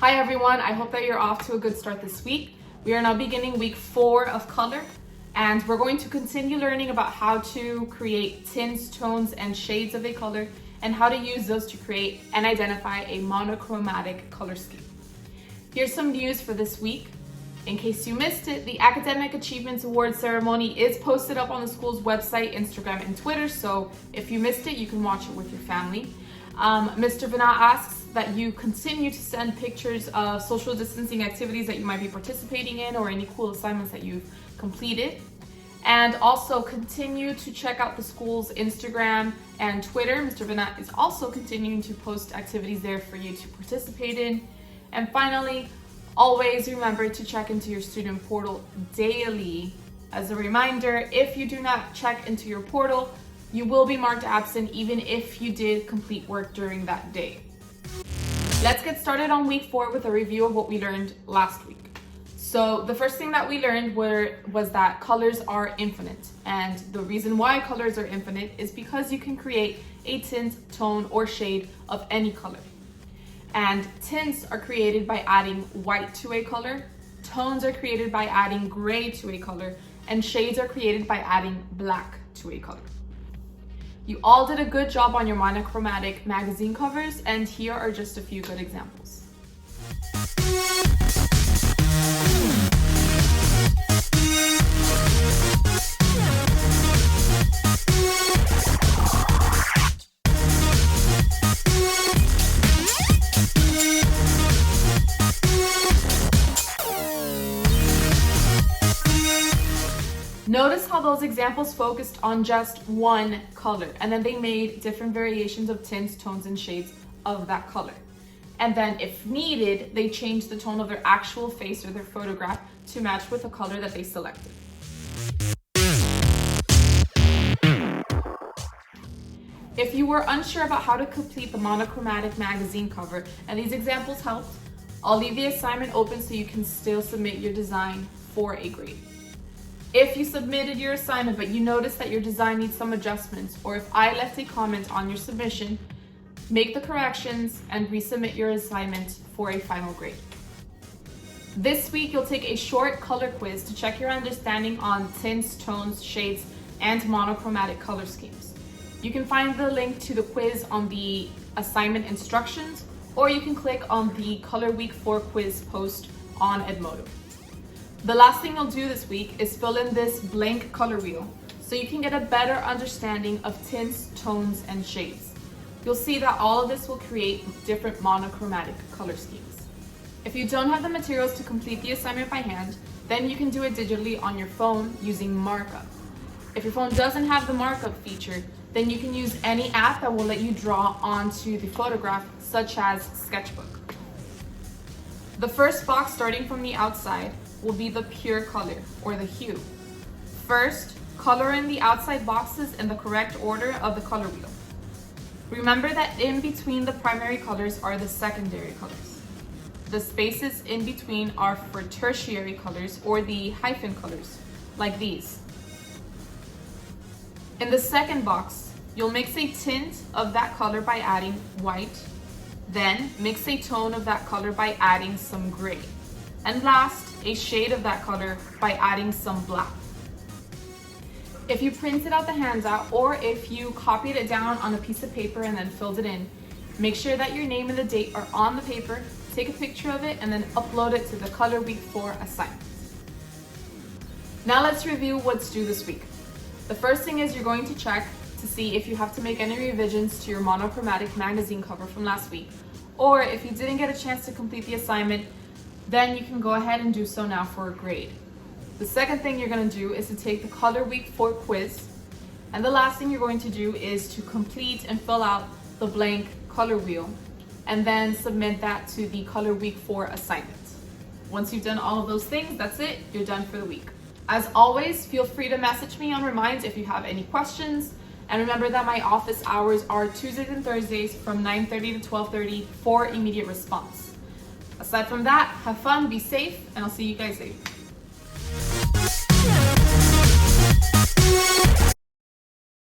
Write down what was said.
Hi everyone, I hope that you're off to a good start this week. We are now beginning week 4 of color, and we're going to continue learning about how to create tints, tones, and shades of a color, and how to use those to create and identify a monochromatic color scheme. Here's some news for this week. In case you missed it, the Academic Achievements Award ceremony is posted up on the school's website, Instagram, and Twitter, so if you missed it, you can watch it with your family. Mr. Vinat asks that you continue to send pictures of social distancing activities that you might be participating in or any cool assignments that you've completed. And also continue to check out the school's Instagram and Twitter. Mr. Vinat is also continuing to post activities there for you to participate in. And finally, always remember to check into your student portal daily. As a reminder, if you do not check into your portal, you will be marked absent even if you did complete work during that day. Let's get started on week 4 with a review of what we learned last week. So the first thing that we learned was that colors are infinite. And the reason why colors are infinite is because you can create a tint, tone, or shade of any color. And tints are created by adding white to a color, tones are created by adding gray to a color, and shades are created by adding black to a color. You all did a good job on your monochromatic magazine covers, and here are just a few good examples. Notice how those examples focused on just one color, and then they made different variations of tints, tones, and shades of that color. And then if needed, they changed the tone of their actual face or their photograph to match with the color that they selected. If you were unsure about how to complete the monochromatic magazine cover, and these examples helped, I'll leave the assignment open so you can still submit your design for a grade. If you submitted your assignment but you notice that your design needs some adjustments, or if I left a comment on your submission, make the corrections and resubmit your assignment for a final grade. This week, you'll take a short color quiz to check your understanding on tints, tones, shades, and monochromatic color schemes. You can find the link to the quiz on the assignment instructions, or you can click on the Color Week 4 quiz post on Edmodo. The last thing you'll do this week is fill in this blank color wheel so you can get a better understanding of tints, tones, and shades. You'll see that all of this will create different monochromatic color schemes. If you don't have the materials to complete the assignment by hand, then you can do it digitally on your phone using markup. If your phone doesn't have the markup feature, then you can use any app that will let you draw onto the photograph, such as Sketchbook. The first box, starting from the outside, will be the pure color, or the hue. First, color in the outside boxes in the correct order of the color wheel. Remember that in between the primary colors are the secondary colors. The spaces in between are for tertiary colors, or the hyphen colors, like these. In the second box, you'll mix a tint of that color by adding white, then mix a tone of that color by adding some gray, and last, a shade of that color by adding some black. If you printed out the handout, or if you copied it down on a piece of paper and then filled it in, make sure that your name and the date are on the paper, take a picture of it, and then upload it to the Color Week 4 assignment. Now let's review what's due this week. The first thing is you're going to check to see if you have to make any revisions to your monochromatic magazine cover from last week, or if you didn't get a chance to complete the assignment, then you can go ahead and do so now for a grade. The second thing you're going to do is to take the Color Week 4 quiz, and the last thing you're going to do is to complete and fill out the blank color wheel, and then submit that to the Color Week 4 assignment. Once you've done all of those things, that's it, you're done for the week. As always, feel free to message me on Reminds if you have any questions, and remember that my office hours are Tuesdays and Thursdays from 9:30 to 12:30 for immediate response. Aside from that, have fun, be safe, and I'll see you guys later.